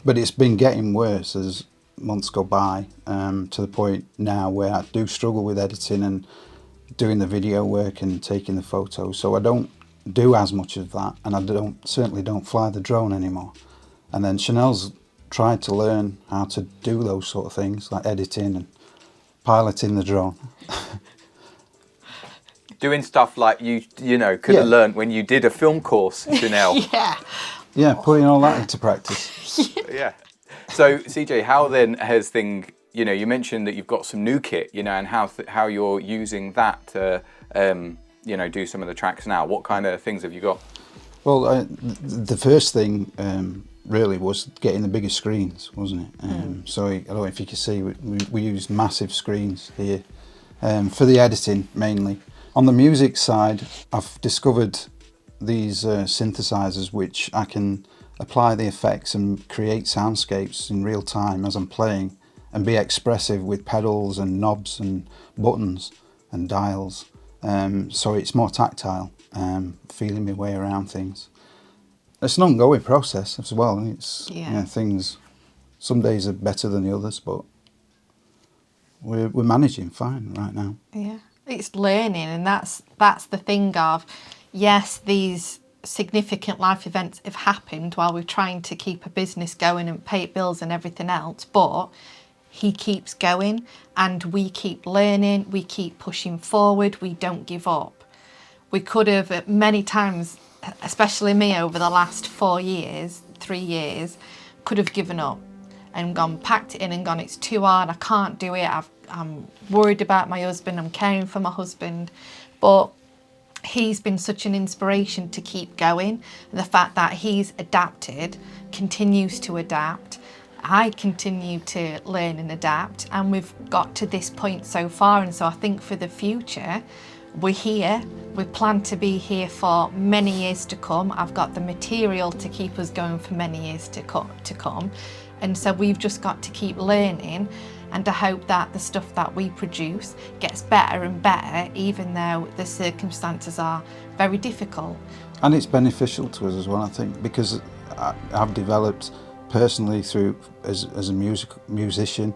But it's been getting worse as months go by, to the point now where I do struggle with editing and doing the video work and taking the photos. So I don't do as much of that, and I certainly don't fly the drone anymore. And then Chanel's tried to learn how to do those sort of things, like editing and piloting the drone. Doing stuff like you could have learned when you did a film course, Chanel. Yeah, putting all that into practice. Yeah. So CJ, how then has you mentioned that you've got some new kit, and how you're using that to, do some of the tracks now. What kind of things have you got? Well, the first thing really was getting the bigger screens, wasn't it? So I don't know if you can see, we used massive screens here for the editing mainly. On the music side, I've discovered these synthesizers which I can apply the effects and create soundscapes in real time as I'm playing, and be expressive with pedals and knobs and buttons and dials. So it's more tactile, feeling my way around things. It's an ongoing process as well. It's things. Some days are better than the others, but we're managing fine right now. Yeah, it's learning, and that's the thing of, yes, these significant life events have happened while we're trying to keep a business going and pay bills and everything else, but he keeps going and we keep learning, we keep pushing forward, we don't give up. We could have many times, especially me over the last 3 years, could have given up and packed it in and gone, it's too hard, I can't do it, I'm worried about my husband, I'm caring for my husband. But he's been such an inspiration to keep going. And the fact that he's adapted, continues to adapt, I continue to learn and adapt, and we've got to this point so far. And so I think for the future, we're here, we plan to be here for many years to come. I've got the material to keep us going for many years to come. And so we've just got to keep learning, and I hope that the stuff that we produce gets better and better, even though the circumstances are very difficult. And it's beneficial to us as well, I think, because I've developed personally through as a musician,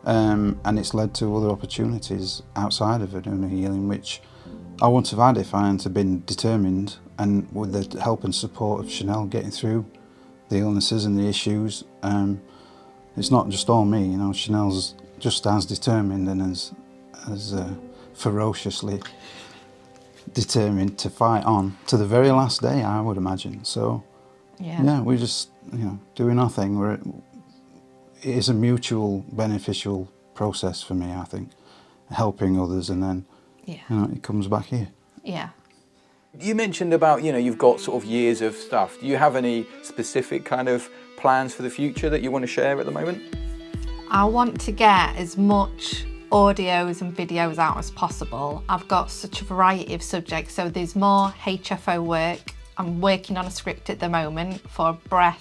and it's led to other opportunities outside of Anunna Healing, which I wouldn't have had if I hadn't been determined, and with the help and support of Chanel getting through the illnesses and the issues. It's not just all me, Chanel's just as determined and as ferociously determined to fight on to the very last day, I would imagine. So yeah, we're just, you know, doing our thing. It is a mutual beneficial process for me, I think, helping others, and then you know, it comes back here. Yeah. You mentioned about, you know, you've got sort of years of stuff. Do you have any specific kind of plans for the future that you want to share at the moment? I want to get as much audios and videos out as possible. I've got such a variety of subjects, so there's more HFO work. I'm working on a script at the moment for breathwork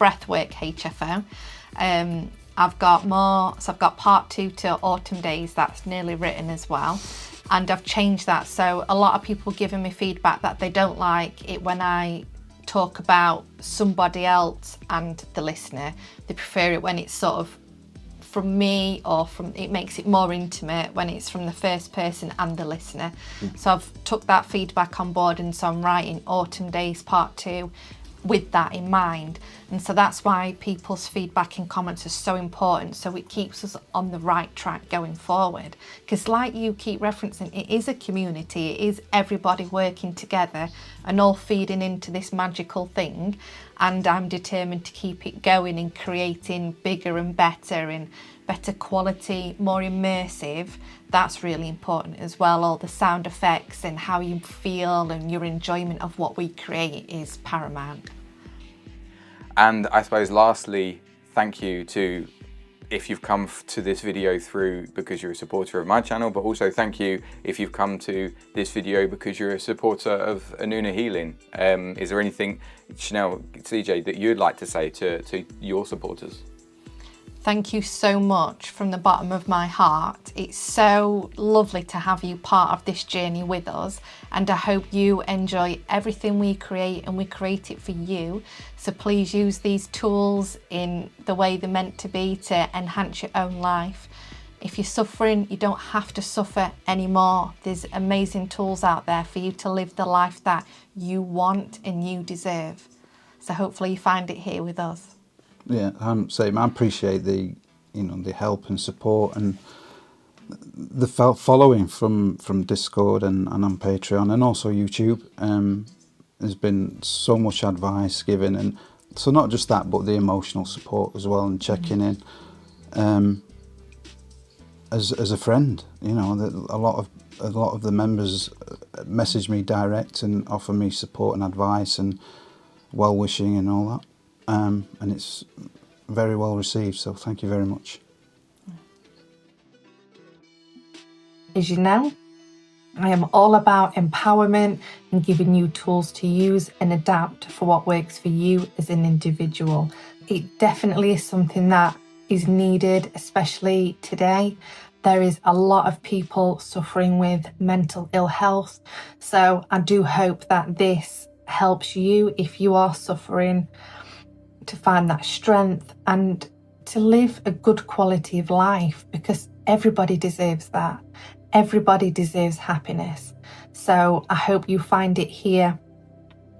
HFO. I've got more, so I've got part 2 to Autumn Days, that's nearly written as well. And I've changed that, so a lot of people giving me feedback that they don't like it when I talk about somebody else and the listener. They prefer it when it's sort of from me, or from, it makes it more intimate when it's from the first person and the listener. So I've took that feedback on board, and so I'm writing Autumn Days Part 2 with that in mind. And so that's why people's feedback and comments are so important, so it keeps us on the right track going forward. Because like you keep referencing, it is a community, it is everybody working together and all feeding into this magical thing, and I'm determined to keep it going and creating bigger and better quality, more immersive. That's really important as well. All the sound effects and how you feel and your enjoyment of what we create is paramount. And I suppose lastly, thank you to, if you've come to this video through because you're a supporter of my channel, but also thank you if you've come to this video because you're a supporter of Anunna Healing. Is there anything, Chanel, CJ, that you'd like to say to your supporters? Thank you so much from the bottom of my heart. It's so lovely to have you part of this journey with us, and I hope you enjoy everything we create, and we create it for you. So please use these tools in the way they're meant to be to enhance your own life. If you're suffering, you don't have to suffer anymore. There's amazing tools out there for you to live the life that you want and you deserve. So hopefully you find it here with us. Yeah, same. I appreciate the, you know, the help and support and the following from Discord and on Patreon and also YouTube. There's been so much advice given, and so not just that, but the emotional support as well, and checking in. As a friend, you know, a lot of the members message me direct and offer me support and advice and well wishing and all that. And it's very well received, so thank you very much. As you know, I am all about empowerment and giving you tools to use and adapt for what works for you as an individual. It definitely is something that is needed, especially today. There is a lot of people suffering with mental ill health, so I do hope that this helps you if you are suffering, to find that strength and to live a good quality of life, because everybody deserves that. Everybody deserves happiness. So I hope you find it here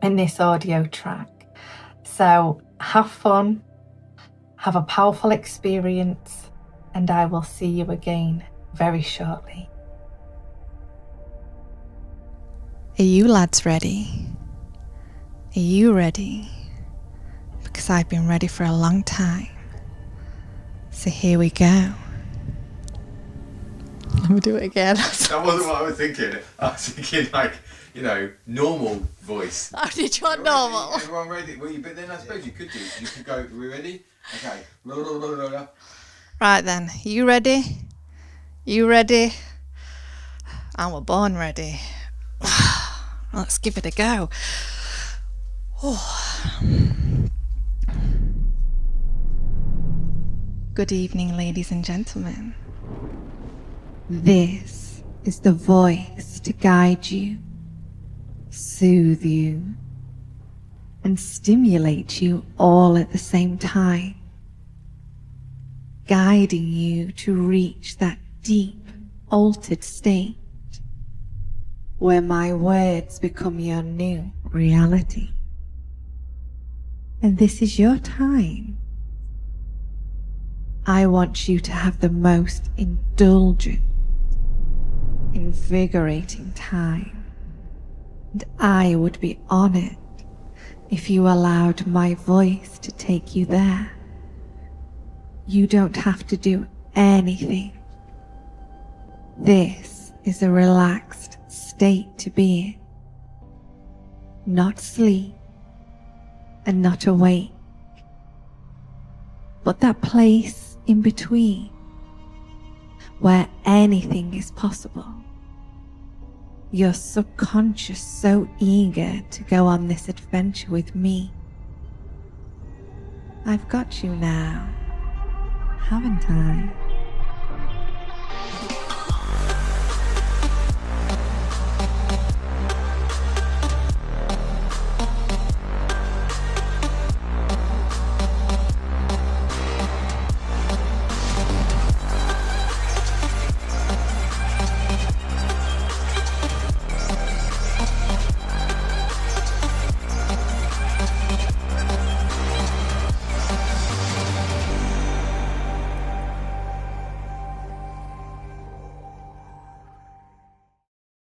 in this audio track. So have fun, have a powerful experience, and I will see you again very shortly. Are you lads ready? Are you ready? Because I've been ready for a long time. So here we go. Let me do it again. That wasn't what I was thinking. I was thinking like, you know, normal voice. Oh, did you want normal? Everyone ready? Well, but then I suppose you could go, are we ready? Okay. Right then, you ready? You ready? And we're born ready. Let's give it a go. Good evening, ladies and gentlemen. This is the voice to guide you, soothe you, and stimulate you all at the same time, guiding you to reach that deep, altered state where my words become your new reality. And this is your time. I want you to have the most indulgent, invigorating time And I would be honored if you allowed my voice to take you there. You don't have to do anything. This is a relaxed state to be in. Not sleep and not awake, but that place in between where anything is possible. Your subconscious so eager to go on this adventure with me. I've got you now, haven't I?